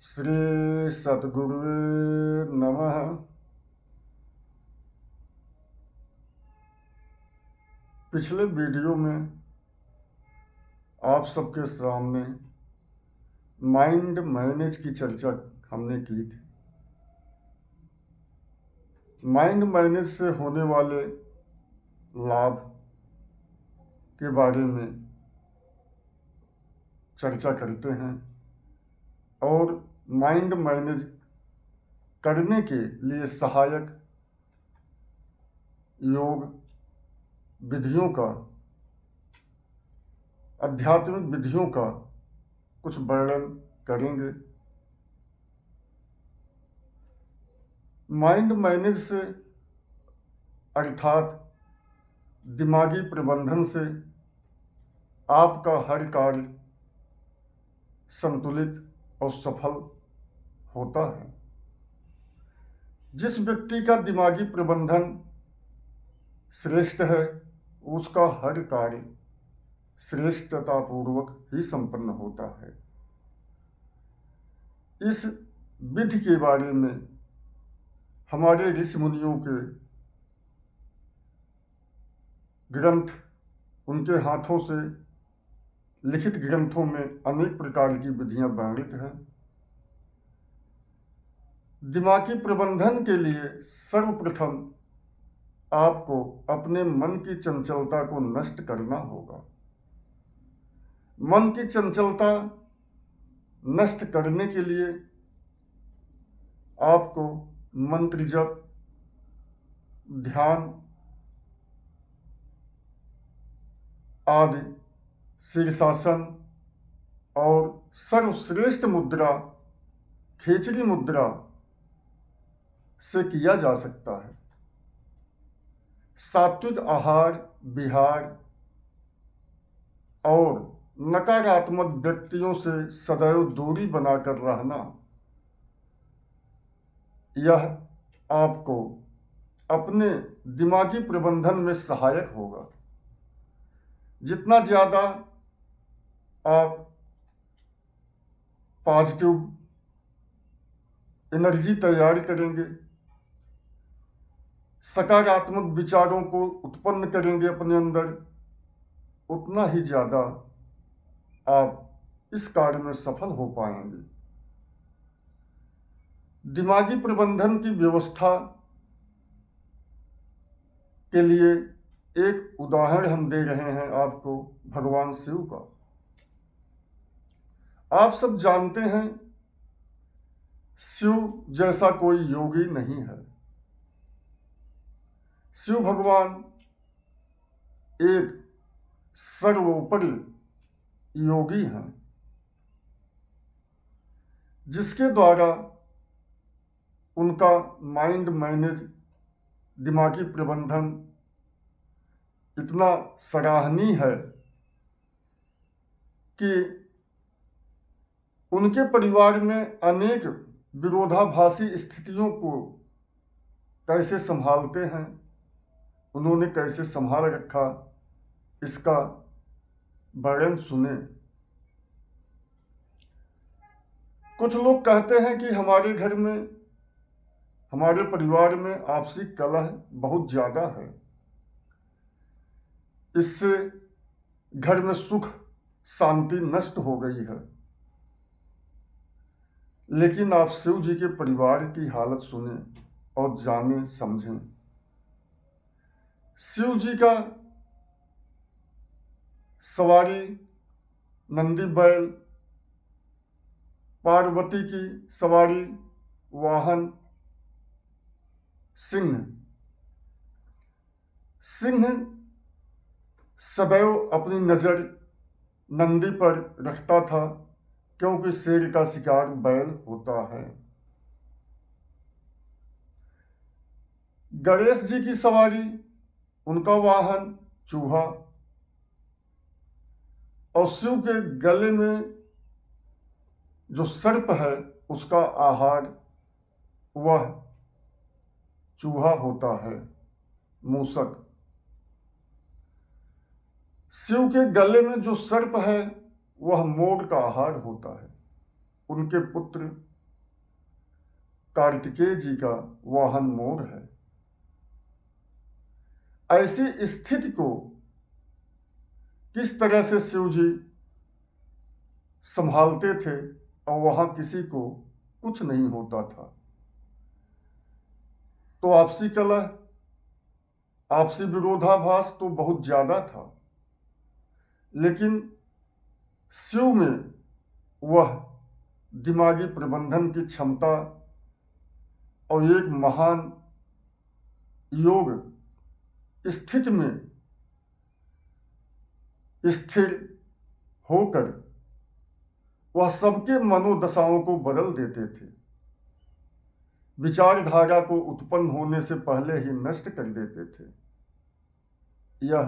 श्री सद्गुरुवे नमः। पिछले वीडियो में आप सबके सामने माइंड मैनेज की चर्चा हमने की थी। माइंड मैनेज से होने वाले लाभ के बारे में चर्चा करते हैं और माइंड मैनेज करने के लिए सहायक योग विधियों का, आध्यात्मिक विधियों का कुछ वर्णन करेंगे। माइंड मैनेज से अर्थात दिमागी प्रबंधन से आपका हर कार्य संतुलित और सफल होता है। जिस व्यक्ति का दिमागी प्रबंधन श्रेष्ठ है, उसका हर कार्य श्रेष्ठतापूर्वक ही संपन्न होता है। इस विधि के बारे में हमारे ऋषि मुनियों के ग्रंथ, उनके हाथों से लिखित ग्रंथों में अनेक प्रकार की विधियां वर्णित हैं। दिमागी प्रबंधन के लिए सर्वप्रथम आपको अपने मन की चंचलता को नष्ट करना होगा। मन की चंचलता नष्ट करने के लिए आपको मंत्र जप, ध्यान आदि, शीर्षासन और सर्वश्रेष्ठ मुद्रा खेचरी मुद्रा से किया जा सकता है। सात्विक आहार विहार और नकारात्मक व्यक्तियों से सदैव दूरी बनाकर रहना, यह आपको अपने दिमागी प्रबंधन में सहायक होगा। जितना ज़्यादा आप पॉजिटिव एनर्जी तैयार करेंगे, सकारात्मक विचारों को उत्पन्न करेंगे अपने अंदर, उतना ही ज़्यादा आप इस कार्य में सफल हो पाएंगे। दिमागी प्रबंधन की व्यवस्था के लिए एक उदाहरण हम दे रहे हैं आपको, भगवान शिव का। आप सब जानते हैं, शिव जैसा कोई योगी नहीं है। शिव भगवान एक सर्वोपरि योगी हैं, जिसके द्वारा उनका माइंड मैनेज, दिमागी प्रबंधन इतना सराहनीय है कि उनके परिवार में अनेक विरोधाभासी स्थितियों को कैसे संभालते हैं, उन्होंने कैसे संभाल रखा, इसका वर्णन सुने। कुछ लोग कहते हैं कि हमारे घर में, हमारे परिवार में आपसी कलह बहुत ज्यादा है, इससे घर में सुख शांति नष्ट हो गई है। लेकिन आप शिव जी के परिवार की हालत सुने और जाने समझें। शिव जी का सवारी नंदी बैल, पार्वती की सवारी वाहन सिंह। सिंह सदैव अपनी नजर नंदी पर रखता था, क्योंकि शेर का शिकार बैल होता है। गणेश जी की सवारी, उनका वाहन चूहा, और शिव के गले में जो सर्प है, उसका आहार वह चूहा होता है, मूसक। शिव के गले में जो सर्प है, वह मोर का आहार होता है। उनके पुत्र कार्तिकेय जी का वाहन मोर है। ऐसी स्थिति को किस तरह से शिव जी संभालते थे और वहां किसी को कुछ नहीं होता था। तो आपसी कलह, आपसी विरोधाभास तो बहुत ज्यादा था, लेकिन शिव में वह दिमागी प्रबंधन की क्षमता और एक महान योग स्थिति में स्थिर होकर वह सबके मनोदशाओं को बदल देते थे, विचारधारा को उत्पन्न होने से पहले ही नष्ट कर देते थे। यह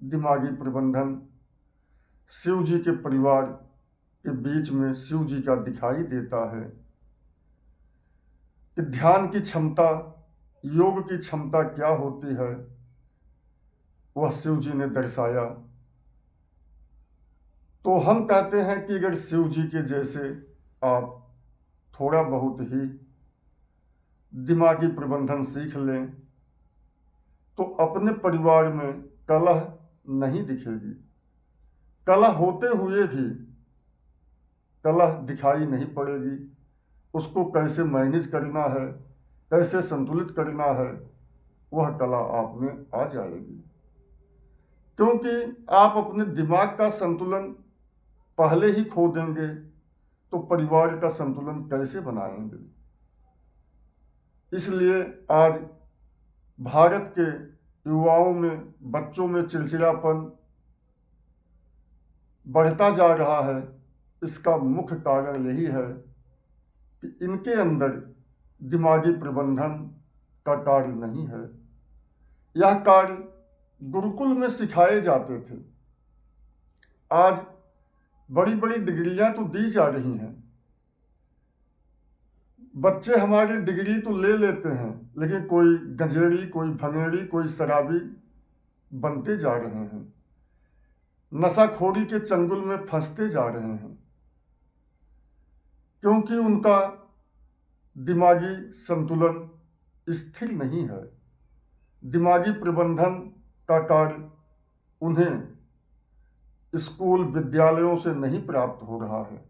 दिमागी प्रबंधन शिव जी के परिवार के बीच में शिव जी का दिखाई देता है कि ध्यान की क्षमता, योग की क्षमता क्या होती है, वह शिव जी ने दर्शाया। तो हम कहते हैं कि अगर शिव जी के जैसे आप थोड़ा बहुत ही दिमागी प्रबंधन सीख लें तो अपने परिवार में कलह नहीं दिखेगी। कलह होते हुए भी कलह दिखाई नहीं पड़ेगी। उसको कैसे मैनेज करना है, कैसे संतुलित करना है, वह कला आप में आ जाएगी। क्योंकि आप अपने दिमाग का संतुलन पहले ही खो देंगे तो परिवार का संतुलन कैसे बनाएंगे। इसलिए आज भारत के युवाओं में, बच्चों में चिड़चिड़ापन बढ़ता जा रहा है। इसका मुख्य कारण यही है कि इनके अंदर दिमागी प्रबंधन का कार्य नहीं है। यह कार्य गुरुकुल में सिखाए जाते थे। आज बड़ी बड़ी डिग्रियां तो दी जा रही हैं, बच्चे हमारी डिग्री तो ले लेते हैं, लेकिन कोई गंजेड़ी, कोई भंगेड़ी, कोई शराबी बनते जा रहे हैं, नशाखोरी के चंगुल में फंसते जा रहे हैं, क्योंकि उनका दिमागी संतुलन स्थिर नहीं है। दिमागी प्रबंधन का कार्य उन्हें स्कूल, विद्यालयों से नहीं प्राप्त हो रहा है।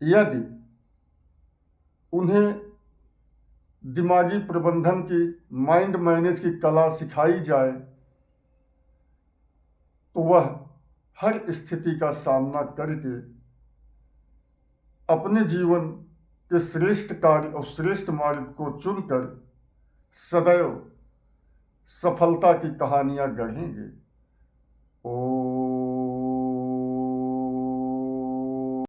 यदि उन्हें दिमागी प्रबंधन की, माइंड मैनेज की कला सिखाई जाए तो वह हर स्थिति का सामना करके अपने जीवन के श्रेष्ठ कार्य और श्रेष्ठ मार्ग को चुनकर सदैव सफलता की कहानियां गढ़ेंगे। ओ